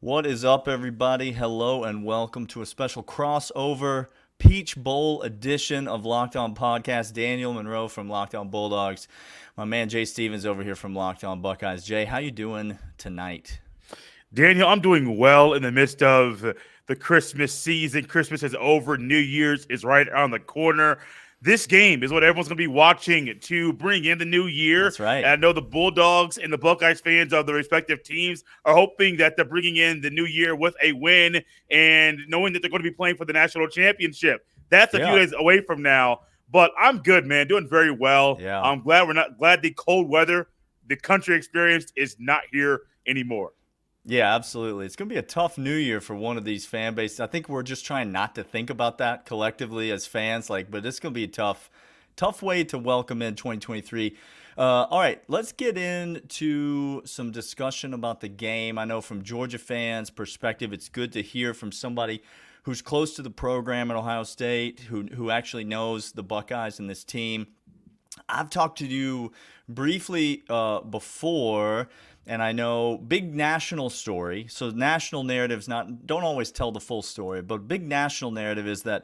What is up, everybody? Hello and welcome to a special crossover Peach Bowl edition of Locked On Podcast. Daniel Monroe from Locked On Bulldogs. My man Jay Stevens over here from Locked On Buckeyes. Jay, how you doing tonight? Daniel, I'm doing well in the midst of the Christmas season. Christmas is over. New Year's is right around the corner. This game is what everyone's going to be watching to bring in the new year. That's right. And I know the Bulldogs and the Buckeyes fans of the respective teams are hoping that they're bringing in the new year with a win and knowing that they're going to be playing for the national championship. That's a few Yeah. days away from now. But I'm good, man. Doing very well. Yeah. I'm glad the cold weather the country experienced is not here anymore. Yeah, absolutely. It's going to be a tough new year for one of these fan bases. I think we're just trying not to think about that collectively as fans, but it's going to be a tough way to welcome in 2023. All right, let's get into some discussion about the game. I know from Georgia fans' perspective, it's good to hear from somebody who's close to the program at Ohio State, who actually knows the Buckeyes and this team. I've talked to you briefly before, and I know big national story. So national narratives don't always tell the full story, but big national narrative is that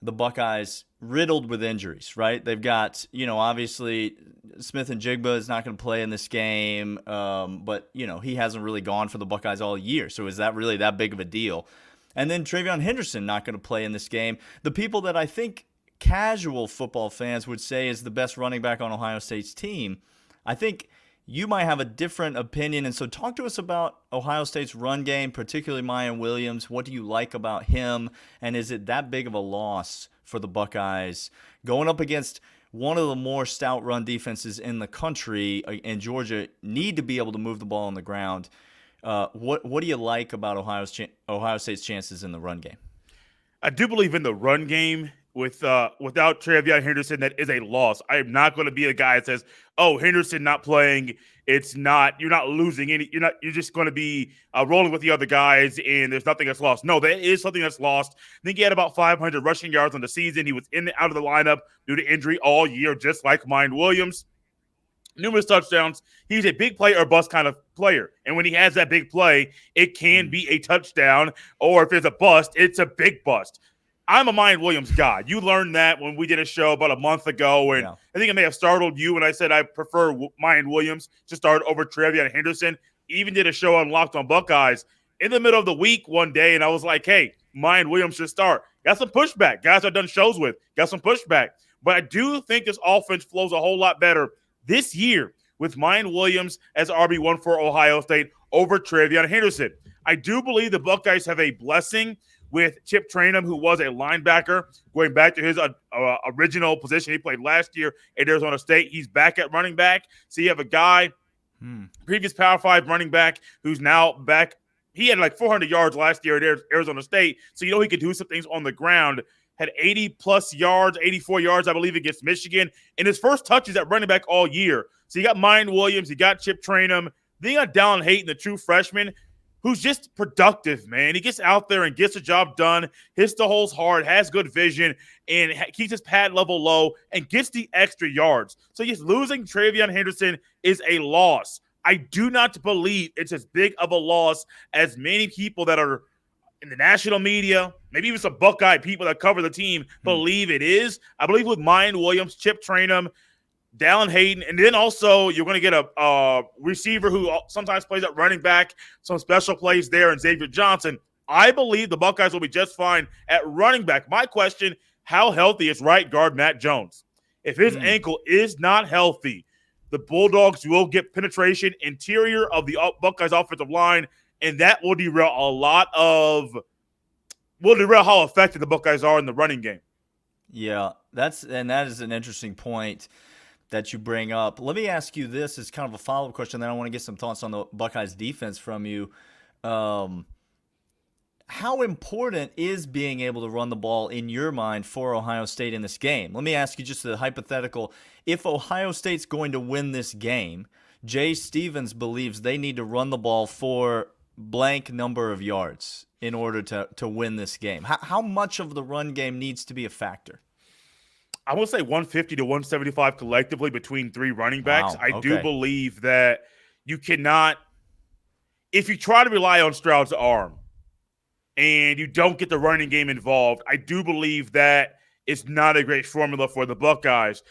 the Buckeyes riddled with injuries, right? They've got, obviously Smith and Jigba is not going to play in this game, but he hasn't really gone for the Buckeyes all year. So is that really that big of a deal? And then Travion Henderson not going to play in this game. The people that I think casual football fans would say is the best running back on Ohio State's team, I think you might have a different opinion. And so talk to us about Ohio State's run game, particularly Mayan Williams. What do you like about him? And is it that big of a loss for the Buckeyes going up against one of the more stout run defenses in the country, and Georgia need to be able to move the ball on the ground? What do you like about Ohio State's chances in the run game? I do believe in the run game without Travion Henderson. That is a loss. I am not going to be a guy that says, "Oh, Henderson not playing. You're not losing any. You're just going to be rolling with the other guys, and there's nothing that's lost." No, there is something that's lost. I think he had about 500 rushing yards on the season. He was in and out of the lineup due to injury all year, just like Mayan Williams. Numerous touchdowns. He's a big play or bust kind of player. And when he has that big play, it can be a touchdown. Or if it's a bust, it's a big bust. I'm a Mayan Williams guy. You learned that when we did a show about a month ago. And I think it may have startled you when I said I prefer Mayan Williams to start over Travion Henderson. Even did a show on Locked On Buckeyes in the middle of the week one day. And I was like, hey, Mayan Williams should start. Got some pushback. Guys I've done shows with. Got some pushback. But I do think this offense flows a whole lot better this year with Mayan Williams as RB1 for Ohio State over Travion Henderson. I do believe the Buckeyes have a blessing with Chip Trayanum, who was a linebacker, going back to his original position he played last year at Arizona State. He's back at running back. So you have a guy, previous Power 5 running back, who's now back. He had like 400 yards last year at Arizona State, so he could do some things on the ground. Had 80-plus yards, 84 yards, I believe, against Michigan. And his first touches at running back all year. So you got Mayan Williams, you got Chip Trayanum. Then you got Dallin Hayden, the true freshman, who's just productive, man. He gets out there and gets the job done, hits the holes hard, has good vision, and keeps his pad level low and gets the extra yards. So yes, losing Travion Henderson is a loss. I do not believe it's as big of a loss as many people that are in the national media, maybe even some Buckeye people that cover the team believe it is. I believe with Mayan Williams, Chip Trayanum, Dallin Hayden, and then also you're going to get a receiver who sometimes plays at running back, some special plays there, and Xavier Johnson. I believe the Buckeyes will be just fine at running back. My question, how healthy is right guard Matt Jones? If his ankle is not healthy, the Bulldogs will get penetration interior of the Buckeyes offensive line, and that will derail how effective the Buckeyes are in the running game. Yeah, that is an interesting point that you bring up. Let me ask you this as kind of a follow-up question, then I want to get some thoughts on the Buckeyes defense from you. How important is being able to run the ball in your mind for Ohio State in this game? Let me ask you just a hypothetical. If Ohio State's going to win this game, Jay Stevens believes they need to run the ball for blank number of yards in order to win this game. How much of the run game needs to be a factor? I will say 150 to 175 collectively between three running backs. Wow, I do okay. believe that you cannot if you try to rely on Stroud's arm and you don't get the running game involved, I do believe that it's not a great formula for the Buckeyes.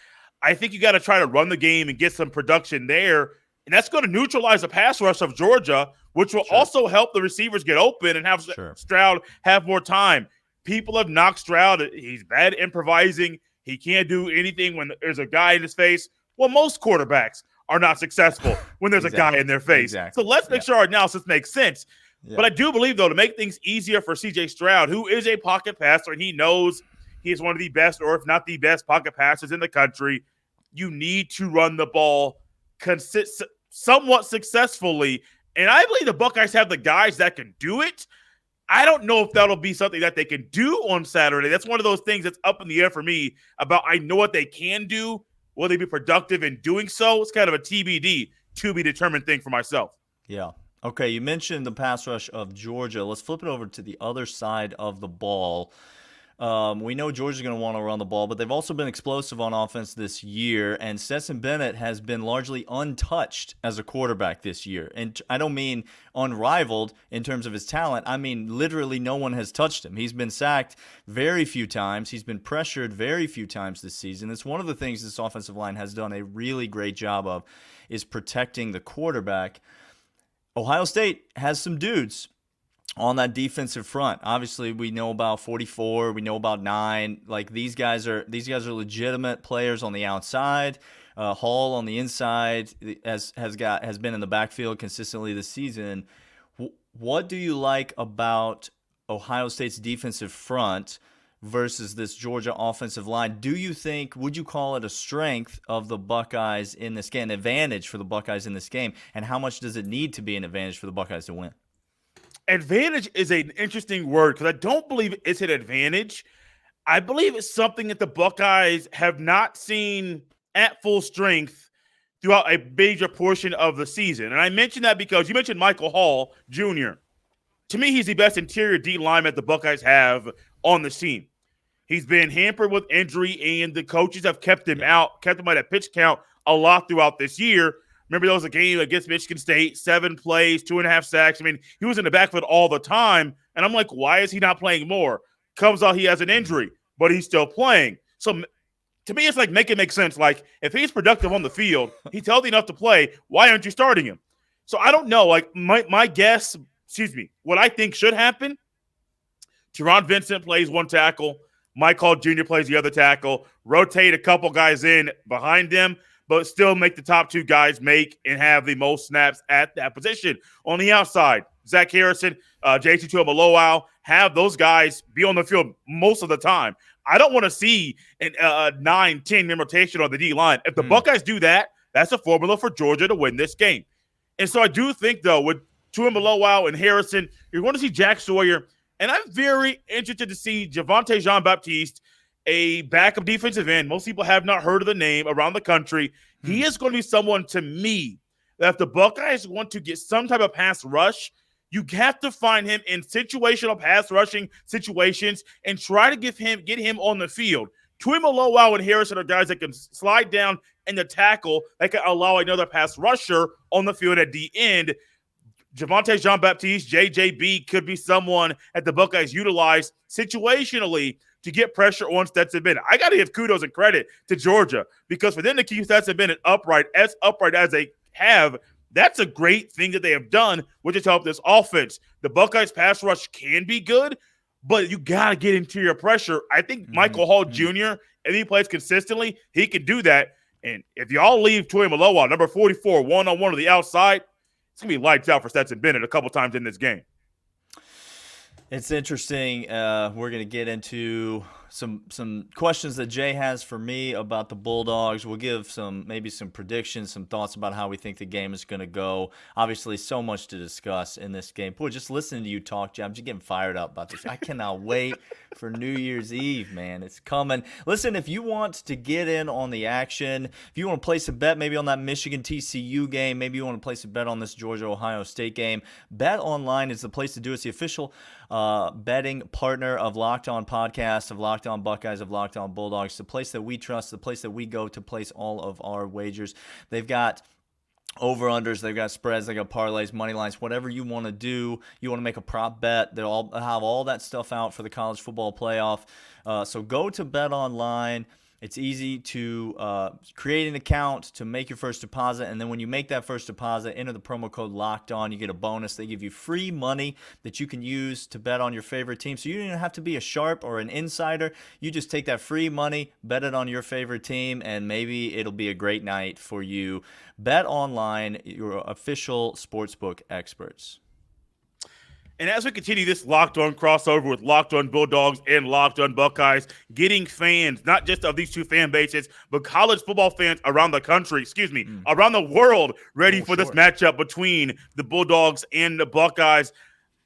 I think you got to try to run the game and get some production there, and that's going to neutralize the pass rush of Georgia, which will also help the receivers get open and have Stroud have more time. People have knocked Stroud. He's bad at improvising. He can't do anything when there's a guy in his face. Well, most quarterbacks are not successful when there's a guy in their face. So let's make sure our analysis makes sense. Yeah. But I do believe, though, to make things easier for C.J. Stroud, who is a pocket passer, and he knows he is one of the best, or if not the best, pocket passers in the country, you need to run the ball somewhat successfully. And I believe the Buckeyes have the guys that can do it. I don't know if that'll be something that they can do on Saturday. That's one of those things that's up in the air for me about I know what they can do. Will they be productive in doing so? It's kind of a TBD, to be determined thing for myself. Yeah. Okay, you mentioned the pass rush of Georgia. Let's flip it over to the other side of the ball. We know Georgia's going to want to run the ball, but they've also been explosive on offense this year, and Stetson Bennett has been largely untouched as a quarterback this year. And I don't mean unrivaled in terms of his talent. I mean literally no one has touched him. He's been sacked very few times. He's been pressured very few times this season. It's one of the things this offensive line has done a really great job of is protecting the quarterback. Ohio State has some dudes on that defensive front. Obviously, we know about 44, we know about 9. Like these guys are legitimate players on the outside. Hall on the inside has been in the backfield consistently this season. What do you like about Ohio State's defensive front versus this Georgia offensive line? Would you call it a strength of the Buckeyes in this game, an advantage for the Buckeyes in this game, and how much does it need to be an advantage for the Buckeyes to win? Advantage is an interesting word because I don't believe it's an advantage. I believe it's something that the Buckeyes have not seen at full strength throughout a major portion of the season. And I mention that because you mentioned Michael Hall Jr. To me, he's the best interior D lineman the Buckeyes have on the team. He's been hampered with injury, and the coaches have kept him out, kept him at a pitch count a lot throughout this year. Remember, there was a game against Michigan State, 7 plays, 2.5 sacks. I mean, he was in the backfield all the time, and I'm like, why is he not playing more? Comes out he has an injury, but he's still playing. So to me, it's like make it make sense. Like, if he's productive on the field, he's healthy enough to play, why aren't you starting him? So I don't know. Like, my guess, what I think should happen, Teron Vincent plays one tackle, Mike Hall Jr. plays the other tackle, rotate a couple guys in behind them, but still make the top 2 guys make and have the most snaps at that position. On the outside, Zach Harrison, JT Tuimoloau, have those guys be on the field most of the time. I don't want to see a 9-10 rotation on the D-line. If the Buckeyes do that, that's a formula for Georgia to win this game. And so I do think, though, with Tuimoloau and Harrison, you're going to see Jack Sawyer, and I'm very interested to see Javonte Jean-Baptiste, a backup defensive end. Most people have not heard of the name around the country. He is going to be someone, to me, that if the Buckeyes want to get some type of pass rush, you have to find him in situational pass rushing situations and try to get him on the field. Tuimoloau and Harrison are guys that can slide down in the tackle that can allow another pass rusher on the field at the end. Javonte Jean-Baptiste, JJB, could be someone that the Buckeyes utilize situationally to get pressure on Stetson Bennett. I got to give kudos and credit to Georgia because for them to keep Stetson Bennett upright as they have, that's a great thing that they have done, which has helped this offense. The Buckeyes pass rush can be good, but you got to get interior pressure. I think Michael Hall Jr., if he plays consistently, he can do that. And if y'all leave Tuimoloau, number 44, one-on-one to the outside, it's going to be lights out for Stetson Bennett a couple times in this game. It's interesting. We're going to get into some questions that Jay has for me about the Bulldogs. We'll give maybe some predictions, some thoughts about how we think the game is going to go. Obviously, so much to discuss in this game. Boy, just listening to you talk, Jay, I'm just getting fired up about this. I cannot wait for New Year's Eve, man. It's coming. Listen, if you want to get in on the action, if you want to place a bet maybe on that Michigan TCU game, maybe you want to place a bet on this Georgia-Ohio State game, BetOnline is the place to do it. It's the official betting partner of Locked On Podcast, of Locked On Buckeyes, of Locked On Bulldogs, the place that we trust, the place that we go to place all of our wagers. They've got over-unders, they've got spreads, they got parlays, money lines, whatever you want to do. You want to make a prop bet, they'll all have all that stuff out for the college football playoff. So go to BetOnline. It's easy to create an account, to make your first deposit, and then when you make that first deposit, enter the promo code Locked On. You get a bonus. They give you free money that you can use to bet on your favorite team. So you don't even have to be a sharp or an insider. You just take that free money, bet it on your favorite team, and maybe it'll be a great night for you. BetOnline, your official sportsbook experts. And as we continue this Locked On crossover with Locked On Bulldogs and Locked On Buckeyes, getting fans, not just of these two fan bases, but college football fans around the country, around the world, ready for this matchup between the Bulldogs and the Buckeyes.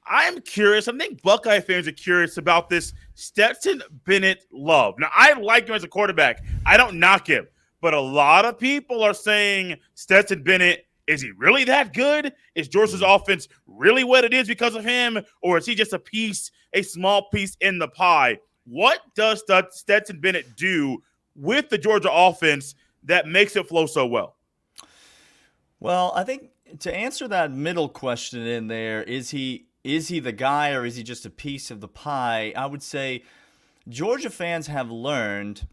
I am curious. I think Buckeye fans are curious about this Stetson Bennett love. Now, I like him as a quarterback. I don't knock him. But a lot of people are saying Stetson Bennett, is he really that good? Is Georgia's offense really what it is because of him? Or is he just a small piece in the pie? What does Stetson Bennett do with the Georgia offense that makes it flow so well? Well, I think to answer that middle question in there, is he the guy or is he just a piece of the pie? I would say Georgia fans have learned,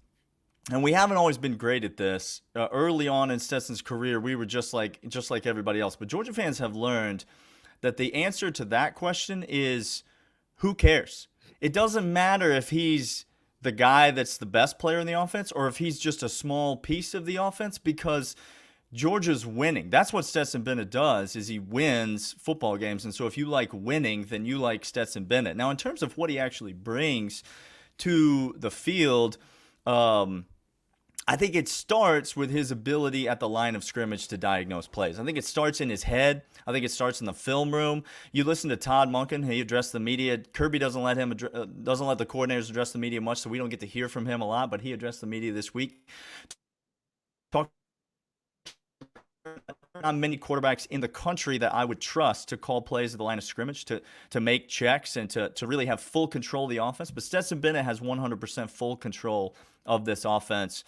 and we haven't always been great at this. Early on in Stetson's career, we were just like everybody else. But Georgia fans have learned that the answer to that question is, who cares? It doesn't matter if he's the guy that's the best player in the offense or if he's just a small piece of the offense, because Georgia's winning. That's what Stetson Bennett does, is he wins football games. And so if you like winning, then you like Stetson Bennett. Now, in terms of what he actually brings to the field, I think it starts with his ability at the line of scrimmage to diagnose plays. I think it starts in his head. I think it starts in the film room. You listen to Todd Monken; he addressed the media. Kirby doesn't let the coordinators address the media much, so we don't get to hear from him a lot. But he addressed the media this week. Not many quarterbacks in the country that I would trust to call plays at the line of scrimmage, to make checks, and to really have full control of the offense. But Stetson Bennett has 100% full control of this offense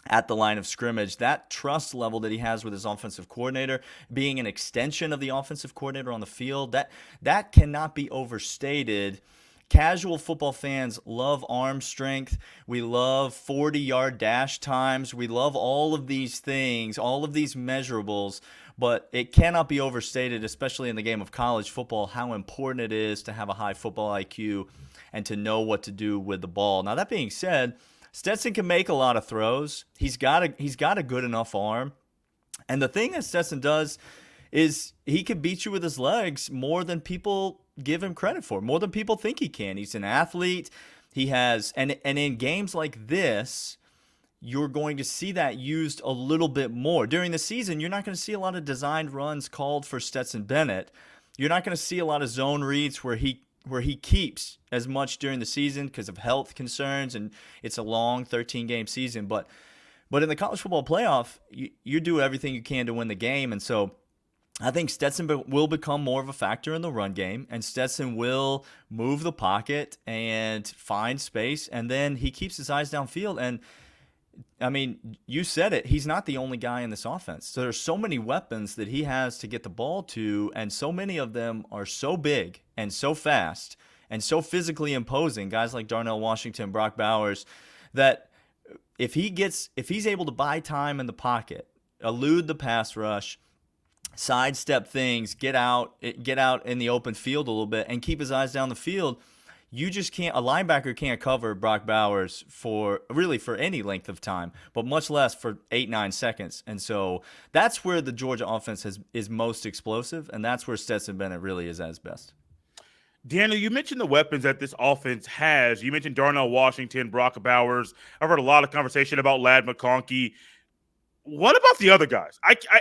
at the line of scrimmage. That trust level that he has with his offensive coordinator, being an extension of the offensive coordinator on the field, that cannot be overstated. Casual football fans love arm strength. We love 40-yard dash times. We love all of these things, all of these measurables, but it cannot be overstated, especially in the game of college football, how important it is to have a high football IQ and to know what to do with the ball. Now, that being said, Stetson can make a lot of throws. He's got a good enough arm. And the thing that Stetson does is he can beat you with his legs more than people give him credit for, more than people think he can. He's an athlete. He has, and in games like this, you're going to see that used a little bit more. During the season, you're not going to see a lot of designed runs called for Stetson Bennett. You're not going to see a lot of zone reads where he keeps as much during the season because of health concerns, and it's a long 13-game season. But in the college football playoff, you do everything you can to win the game, and so I think Stetson will become more of a factor in the run game, and Stetson will move the pocket and find space, and then he keeps his eyes downfield. And I mean, you said it, he's not the only guy in this offense. So there's so many weapons that he has to get the ball to, and so many of them are so big and so fast and so physically imposing, guys like Darnell Washington, Brock Bowers, that if he's able to buy time in the pocket, elude the pass rush, sidestep things, get out in the open field a little bit, and keep his eyes down the field, you just can't. A linebacker can't cover Brock Bowers for any length of time, but much less for 8-9 seconds. And so that's where the Georgia offense is most explosive, and that's where Stetson Bennett really is at his best. Daniel, you mentioned the weapons that this offense has. You mentioned Darnell Washington, Brock Bowers. I've heard a lot of conversation about Ladd McConkey. What about the other guys?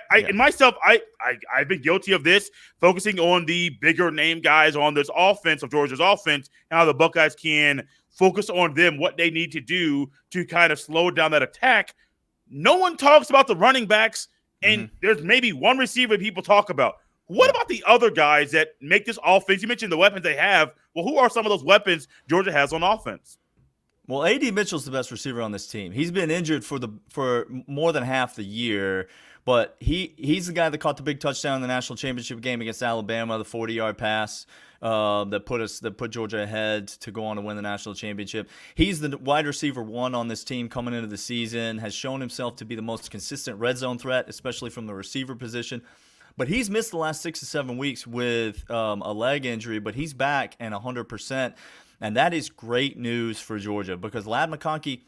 And myself, I've been guilty of this, focusing on the bigger name guys on this offense of Georgia's offense, and how the Buckeyes can focus on them, what they need to do to kind of slow down that attack. No one talks about the running backs, and there's maybe one receiver people talk about. What about the other guys that make this offense? You mentioned the weapons they have. Well, who are some of those weapons Georgia has on offense? Well, A.D. Mitchell's the best receiver on this team. He's been injured for more than half the year, But he's the guy that caught the big touchdown in the national championship game against Alabama, the 40-yard pass that put Georgia ahead to go on to win the national championship. He's the wide receiver 1 on this team coming into the season, has shown himself to be the most consistent red zone threat, especially from the receiver position. But he's missed the last 6 to 7 weeks with a leg injury, but he's back and 100%. And that is great news for Georgia because Ladd McConkey,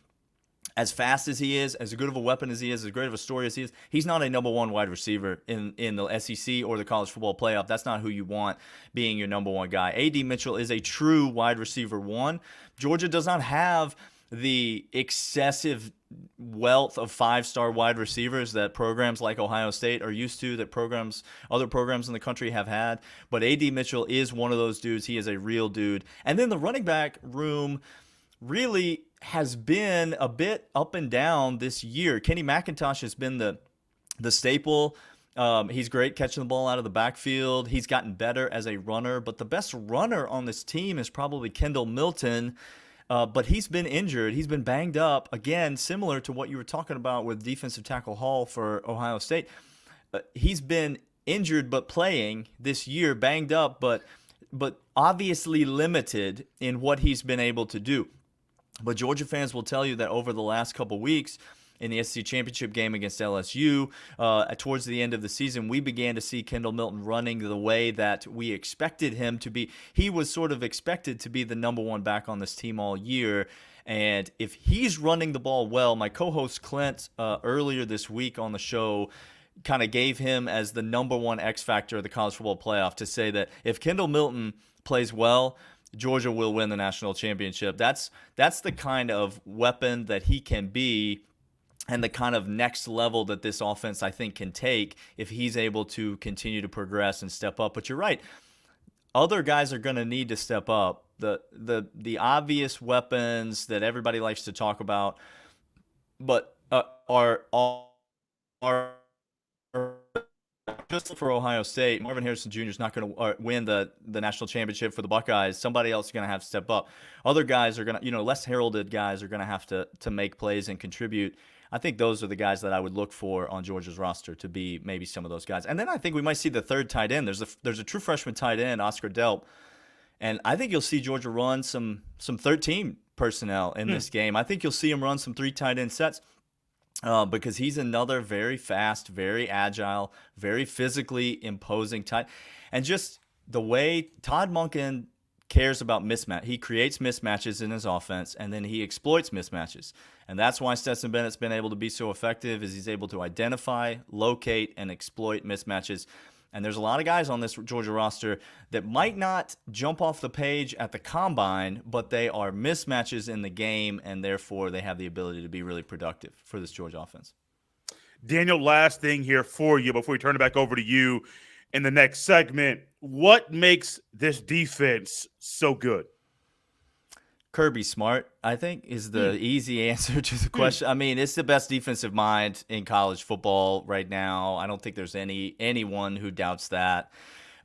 as fast as he is, as good of a weapon as he is, as great of a story as he is, he's not a number 1 wide receiver in the SEC or the college football playoff. That's not who you want being your number 1 guy. A.D. Mitchell is a true wide receiver 1. Georgia does not have the excessive wealth of 5-star wide receivers that programs like Ohio State are used to, that other programs in the country have had. But A.D. Mitchell is one of those dudes. He is a real dude. And then the running back room really has been a bit up and down this year. Kenny McIntosh has been the staple. He's great catching the ball out of the backfield. He's gotten better as a runner, but the best runner on this team is probably Kendall Milton. But he's been injured. He's been banged up. Again, similar to what you were talking about with defensive tackle Hall for Ohio State. He's been injured but playing this year, banged up, but obviously limited in what he's been able to do. But Georgia fans will tell you that over the last couple weeks in the SEC championship game against LSU, towards the end of the season, we began to see Kendall Milton running the way that we expected him to be. He was sort of expected to be the number 1 back on this team all year. And if he's running the ball well, my co-host Clint earlier this week on the show kind of gave him as the number 1 X factor of the college football playoff to say that if Kendall Milton plays well, Georgia will win the national championship. That's the kind of weapon that he can be and the kind of next level that this offense, I think, can take if he's able to continue to progress and step up. But you're right. Other guys are going to need to step up. The obvious weapons that everybody likes to talk about but are just for Ohio State. Marvin Harrison Jr. is not going to win the national championship for the Buckeyes. Somebody else is going to have to step up. Other guys are going to, less heralded guys are going to have to make plays and contribute. I think those are the guys that I would look for on Georgia's roster to be maybe some of those guys. And then I think we might see the third tight end. There's a true freshman tight end, Oscar Delp, and I think you'll see Georgia run some 13 personnel in this game. I think you'll see him run some 3 tight end sets. Because he's another very fast, very agile, very physically imposing tight. And just the way Todd Monken cares about mismatch. He creates mismatches in his offense, and then he exploits mismatches. And that's why Stetson Bennett's been able to be so effective, is he's able to identify, locate, and exploit mismatches. And there's a lot of guys on this Georgia roster that might not jump off the page at the combine, but they are mismatches in the game, and therefore they have the ability to be really productive for this Georgia offense. Daniel, last thing here for you before we turn it back over to you in the next segment. What makes this defense so good? Kirby Smart, I think, is the easy answer to the question. I mean, it's the best defensive mind in college football right now. I don't think there's anyone who doubts that.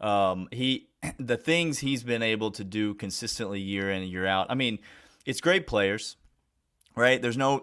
The things he's been able to do consistently year in and year out. I mean, it's great players, right? There's no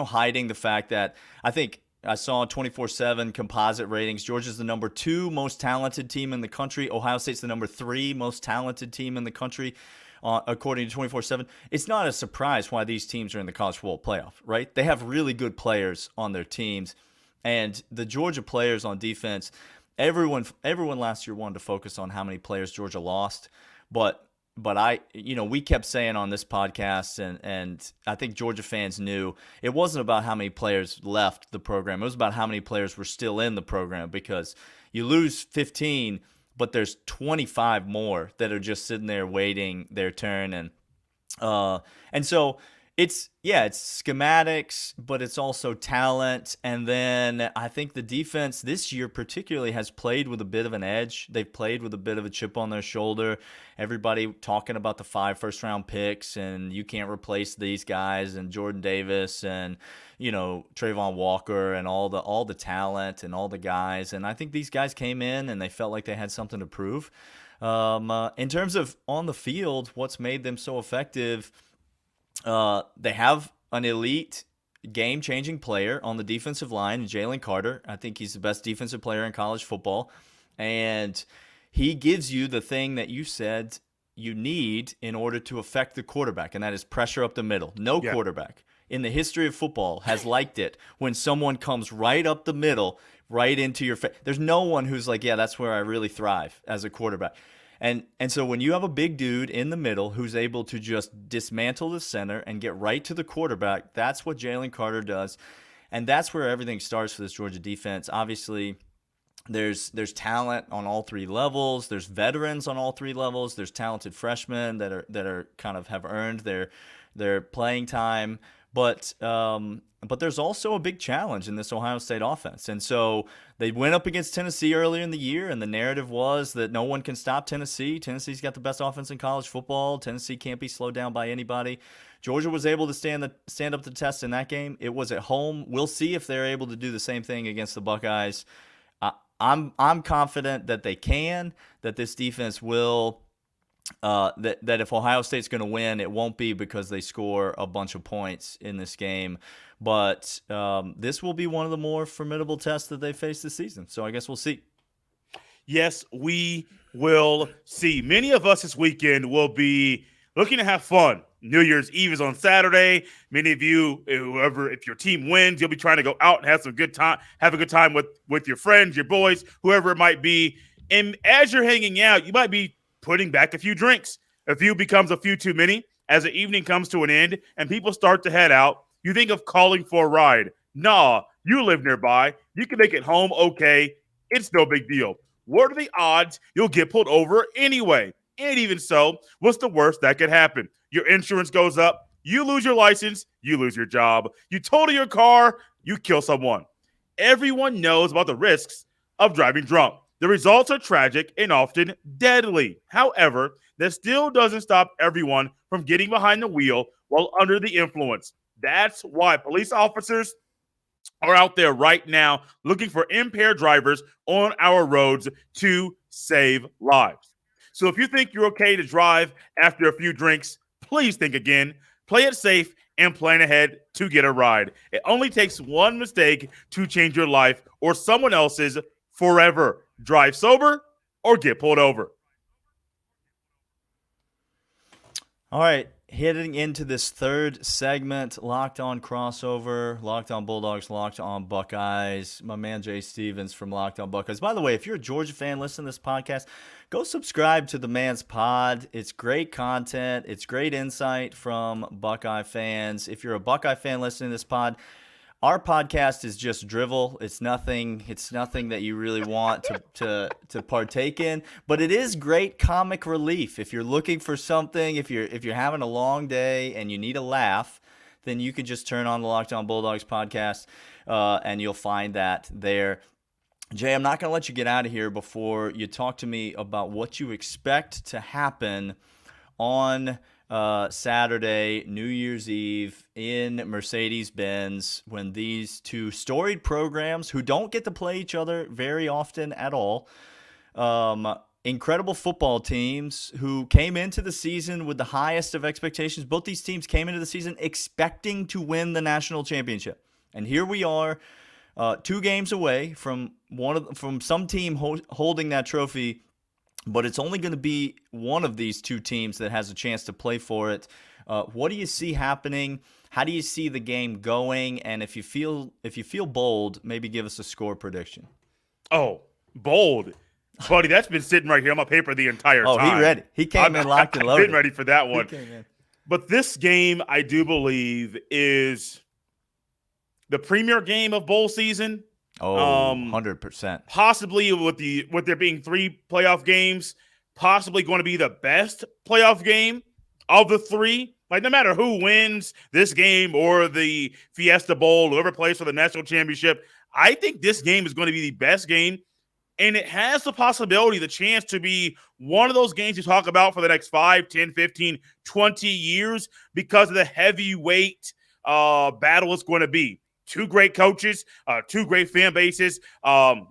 hiding the fact that I think I saw 24/7 composite ratings. Georgia's the number 2 most talented team in the country. Ohio State's the number 3 most talented team in the country. According to 24/7, it's not a surprise why these teams are in the college football playoff, right? They have really good players on their teams, and the Georgia players on defense, everyone last year wanted to focus on how many players Georgia lost, but we kept saying on this podcast, and I think Georgia fans knew it wasn't about how many players left the program. It was about how many players were still in the program, because you lose 15, but there's 25 more that are just sitting there waiting their turn. And so it's schematics, but it's also talent. And then I think the defense this year particularly has played with a bit of an edge. They've played with a bit of a chip on their shoulder. Everybody talking about the 5 first-round picks, and you can't replace these guys, and Jordan Davis, and Trayvon Walker, and all the talent and all the guys. And I think these guys came in and they felt like they had something to prove. In terms of on the field, what's made them so effective? They have an elite game-changing player on the defensive line, Jalen Carter. I think he's the best defensive player in college football. And he gives you the thing that you said you need in order to affect the quarterback, and that is pressure up the middle. No Yeah. quarterback in the history of football has liked it when someone comes right up the middle, right into your face. There's no one who's like, yeah, that's where I really thrive as a quarterback. And so when you have a big dude in the middle who's able to just dismantle the center and get right to the quarterback, that's what Jalen Carter does. And that's where everything starts for this Georgia defense. Obviously, there's talent on all three levels. There's veterans on all three levels. There's talented freshmen that are kind of have earned their playing time. But there's also a big challenge in this Ohio State offense. And so they went up against Tennessee earlier in the year, and the narrative was that no one can stop Tennessee. Tennessee's got the best offense in college football. Tennessee can't be slowed down by anybody. Georgia was able to stand up to the test in that game. It was at home. We'll see if they're able to do the same thing against the Buckeyes. I'm confident that they can, that this defense will that if Ohio State's going to win, it won't be because they score a bunch of points in this game. But this will be one of the more formidable tests that they face this season. So I guess we'll see. Yes, we will see. Many of us this weekend will be looking to have fun. New Year's Eve is on Saturday. Many of you, if your team wins, you'll be trying to go out and have a good time with your friends, your boys, whoever it might be. And as you're hanging out, you might be putting back a few drinks. A few becomes a few too many. As the evening comes to an end and people start to head out, you think of calling for a ride. Nah, you live nearby. You can make it home okay. It's no big deal. What are the odds you'll get pulled over anyway? And even so, what's the worst that could happen? Your insurance goes up, you lose your license, you lose your job, you total your car, you kill someone. Everyone knows about the risks of driving drunk. The results are tragic and often deadly. However, that still doesn't stop everyone from getting behind the wheel while under the influence. That's why police officers are out there right now looking for impaired drivers on our roads to save lives. So if you think you're okay to drive after a few drinks, please think again, play it safe, and plan ahead to get a ride. It only takes one mistake to change your life or someone else's forever. Drive sober or get pulled over. All right, heading into this third segment, Locked On Crossover, Locked On Bulldogs, Locked On Buckeyes. My man Jay Stevens from Locked On Buckeyes. By the way, if you're a Georgia fan listening to this podcast, go subscribe to the man's pod. It's great content. It's great insight from Buckeye fans. If you're a Buckeye fan listening to this pod, our podcast is just drivel. It's nothing that you really want to partake in, but it is great comic relief. If you're looking for something, if you're having a long day and you need a laugh, then you can just turn on the Locked On Bulldogs podcast, and you'll find that there. Jay, I'm not going to let you get out of here before you talk to me about what you expect to happen on Saturday, New Year's Eve in Mercedes-Benz when these two storied programs who don't get to play each other very often at all, incredible football teams who came into the season with the highest of expectations. Both these teams came into the season expecting to win the national championship. And here we are, 2 games away from some team holding that trophy. But it's only going to be one of these two teams that has a chance to play for it. What do you see happening? How do you see the game going? And if you feel bold, maybe give us a score prediction. Oh, bold. Buddy, that's been sitting right here on my paper the entire time. Oh, he ready. He came in locked and loaded. I've been ready for that one. But this game, I do believe, is the premier game of bowl season. Oh, 100%. Possibly with there being 3 playoff games, possibly going to be the best playoff game of the 3. Like, no matter who wins this game or the Fiesta Bowl, whoever plays for the national championship, I think this game is going to be the best game. And it has the possibility, the chance to be one of those games you talk about for the next 5, 10, 15, 20 years because of the heavyweight battle it's going to be. 2 great coaches, 2 great fan bases. I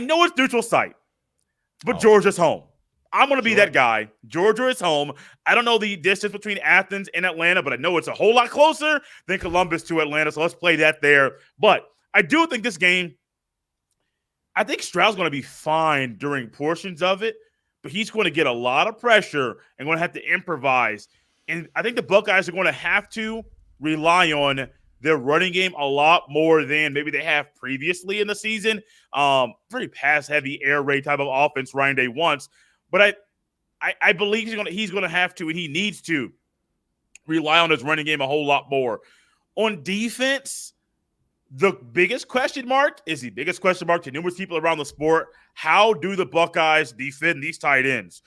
know it's neutral site, but Georgia's home. I'm going to be Sure. that guy. Georgia is home. I don't know the distance between Athens and Atlanta, but I know it's a whole lot closer than Columbus to Atlanta. So let's play that there. But I do think this game, I think Stroud's going to be fine during portions of it, but he's going to get a lot of pressure and going to have to improvise. And I think the Buckeyes are going to have to rely on their running game a lot more than maybe they have previously in the season. Pretty pass-heavy, air raid type of offense Ryan Day wants. But I believe he's gonna have to, and he needs to rely on his running game a whole lot more. On defense, the biggest question mark to numerous people around the sport. How do the Buckeyes defend these tight ends?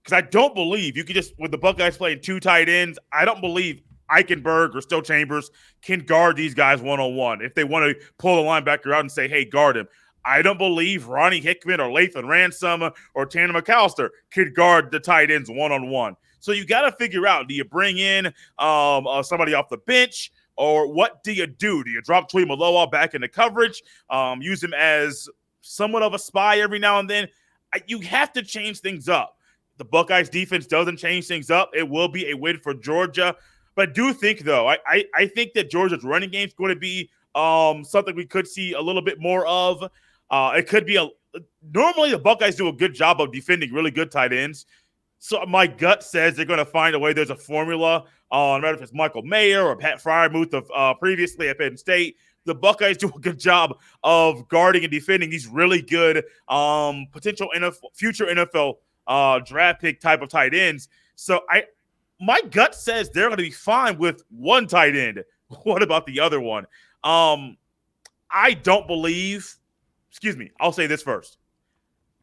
Because I don't believe you can just, with the Buckeyes playing two tight ends, I don't believe Eichenberg or Still Chambers can guard these guys one-on-one. If they want to pull the linebacker out and say, hey, guard him. I don't believe Ronnie Hickman or Lathan Ransom or Tanner McAllister could guard the tight ends one-on-one. So you got to figure out, do you bring in somebody off the bench, or what do you do? Do you drop Tui Maloa back into coverage, use him as somewhat of a spy every now and then? You have to change things up. The Buckeyes defense doesn't change things up. It will be a win for Georgia. But I do think, though, I think that Georgia's running game is going to be something we could see a little bit more of. It could be normally the Buckeyes do a good job of defending really good tight ends. So my gut says they're going to find a way. There's a formula. No matter if it's Michael Mayer or Pat Fryermuth of previously at Penn State, the Buckeyes do a good job of guarding and defending these really good potential future NFL draft pick type of tight ends. So my gut says they're going to be fine with one tight end. What about the other one? I don't believe. Excuse me, I'll say this first.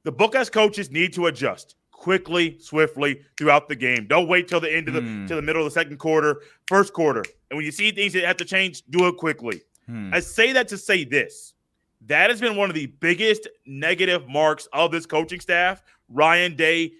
The Buckeyes coaches need to adjust quickly, swiftly throughout the game. Don't wait till the end of till the middle of the second quarter, first quarter. And when you see things that have to change, do it quickly. I say that to say this. That has been one of the biggest negative marks of this coaching staff. Ryan Day,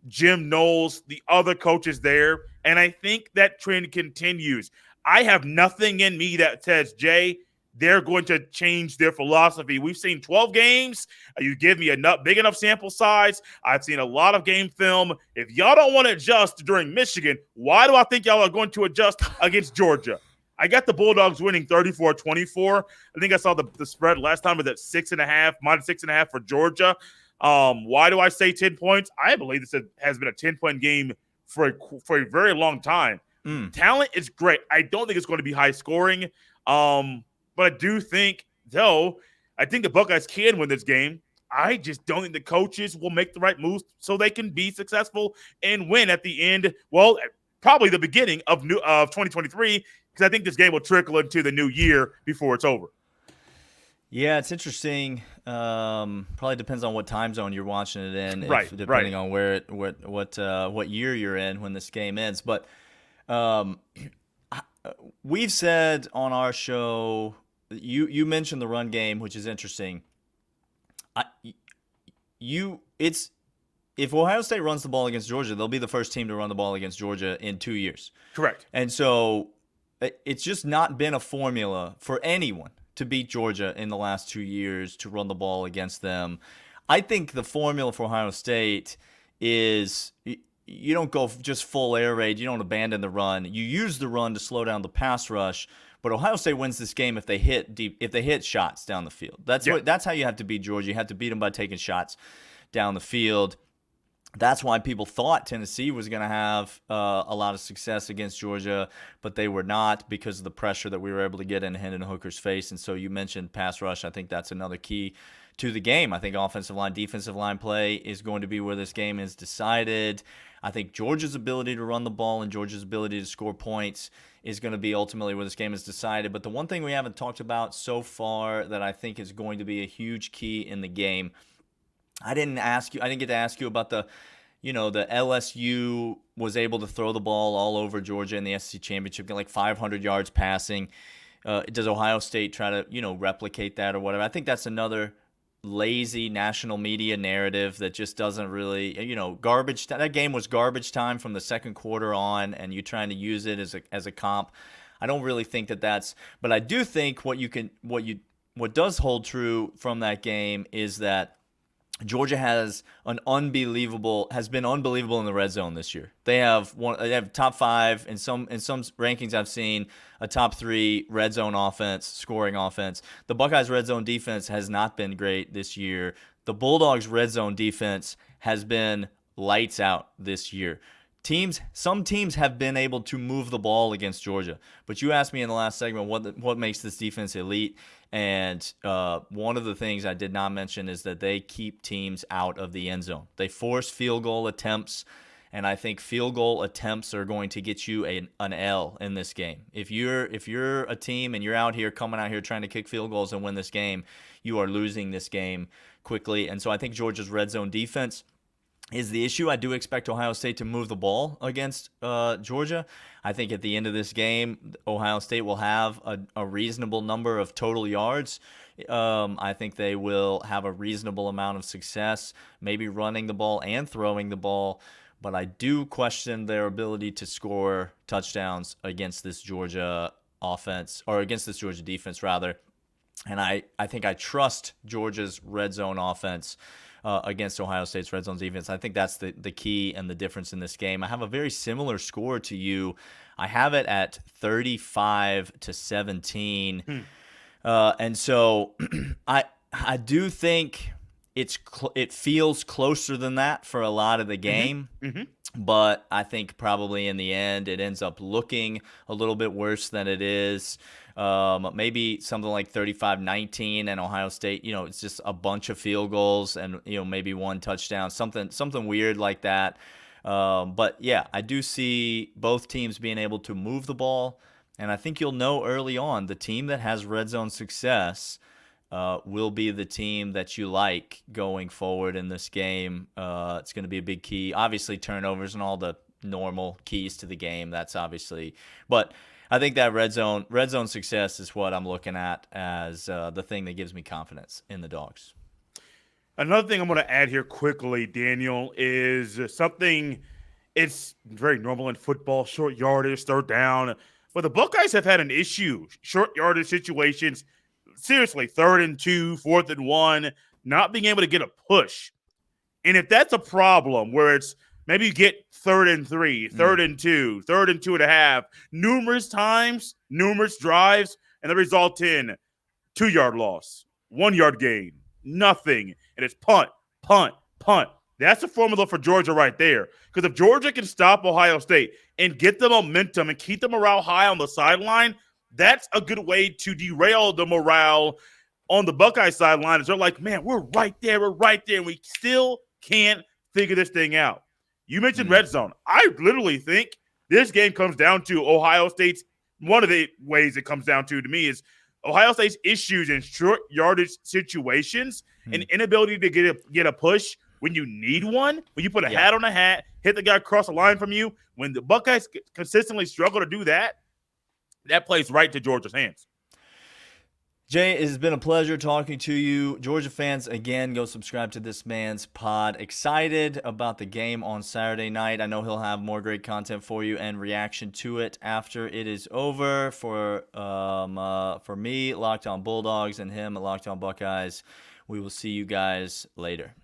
Jim Knowles, the other coaches there. And I think that trend continues. I have nothing in me that says, Jay, they're going to change their philosophy. We've seen 12 games. You give me a big enough sample size. I've seen a lot of game film. If y'all don't want to adjust during Michigan, why do I think y'all are going to adjust against Georgia? I got the Bulldogs winning 34-24. I think I saw the spread last time was at -6.5 for Georgia. Why do I say 10 points? I believe this has been a 10-point game for a very long time. Talent is great. I don't think it's going to be high scoring. But I do think, though, I think the Buckeyes can win this game. I just don't think the coaches will make the right moves so they can be successful and win at the end. Well, probably the beginning of 2023, because I think this game will trickle into the new year before it's over. Yeah, it's interesting. Probably depends on what time zone you're watching it in, depending on where what year you're in when this game ends. But we've said on our show. You mentioned the run game, which is interesting. If Ohio State runs the ball against Georgia, they'll be the first team to run the ball against Georgia in 2 years. Correct. And so it's just not been a formula for anyone to beat Georgia in the last 2 years to run the ball against them. I think the formula for Ohio State is you don't go just full air raid. You don't abandon the run. You use the run to slow down the pass rush. But Ohio State wins this game if they hit deep, if they hit shots down the field. That's how you have to beat Georgia. You have to beat them by taking shots down the field. That's why people thought Tennessee was going to have a lot of success against Georgia, but they were not because of the pressure that we were able to get in Hendon Hooker's face. And so you mentioned pass rush. I think that's another key to the game. I think offensive line, defensive line play is going to be where this game is decided. I think Georgia's ability to run the ball and Georgia's ability to score points is going to be ultimately where this game is decided. But the one thing we haven't talked about so far that I think is going to be a huge key in the game, I didn't get to ask you about the LSU was able to throw the ball all over Georgia in the SEC championship, get like 500 yards passing. Does Ohio State try to, replicate that or whatever? I think that's another lazy national media narrative that just doesn't really, garbage. That game was garbage time from the second quarter on, and you trying to use it as a comp. I don't really think that's. But I do think what does hold true from that game is that Georgia has been unbelievable in the red zone this year. They have top 5 in some rankings I've seen, a top 3 red zone offense, scoring offense. The Buckeyes red zone defense has not been great this year. The Bulldogs red zone defense has been lights out this year. Some teams have been able to move the ball against Georgia, but you asked me in the last segment what makes this defense elite, and one of the things I did not mention is that they keep teams out of the end zone. They force field goal attempts, and I think field goal attempts are going to get you an L in this game. If you're a team and you're coming out here trying to kick field goals and win this game, you are losing this game quickly. And so I think Georgia's red zone defense is the issue. I do expect Ohio State to move the ball against Georgia. I think at the end of this game, Ohio State will have a reasonable number of total yards. I think they will have a reasonable amount of success, maybe running the ball and throwing the ball. But I do question their ability to score touchdowns against this Georgia offense, or against this Georgia defense, rather. And I think I trust Georgia's red zone offense against Ohio State's red zone defense. I think that's the key and the difference in this game. I have a very similar score to you. I have it at 35-17. And so I do think it feels closer than that for a lot of the game. But I think probably in the end it ends up looking a little bit worse than it is. Maybe something like 35-19, and Ohio State, it's just a bunch of field goals and, maybe one touchdown, something weird like that. But yeah, I do see both teams being able to move the ball, and I think you'll know early on the team that has red zone success will be the team that you like going forward in this game. It's going to be a big key. Obviously, turnovers and all the normal keys to the game. That's obviously, but I think that red zone success is what I'm looking at as the thing that gives me confidence in the Dogs. Another thing I'm going to add here quickly, Daniel, is something. It's very normal in football: short yardage, third down. But the Buckeyes have had an issue: short yardage situations. Seriously, 3rd and 2, 4th and 1, not being able to get a push. And if that's a problem where it's maybe you get 3rd and 3, 3rd and 2, 3rd and 2.5, numerous times, numerous drives, and they result in 2-yard loss, 1-yard gain, nothing. And it's punt, punt, punt. That's the formula for Georgia right there. Because if Georgia can stop Ohio State and get the momentum and keep the morale high on the sideline, that's a good way to derail the morale on the Buckeye sideline. They're like, man, we're right there, and we still can't figure this thing out. You mentioned red zone. I literally think this game comes down to Ohio State's – one of the ways it comes down to me is Ohio State's issues in short yardage situations and inability to get a push when you need one, when you put a hat on a hat, hit the guy across the line from you. When the Buckeyes consistently struggle to do that, that plays right to Georgia's hands. Jay, it has been a pleasure talking to you. Georgia fans, again, go subscribe to this man's pod. Excited about the game on Saturday night. I know he'll have more great content for you and reaction to it after it is over. For me, Locked On Bulldogs, and him at Locked On Buckeyes, we will see you guys later.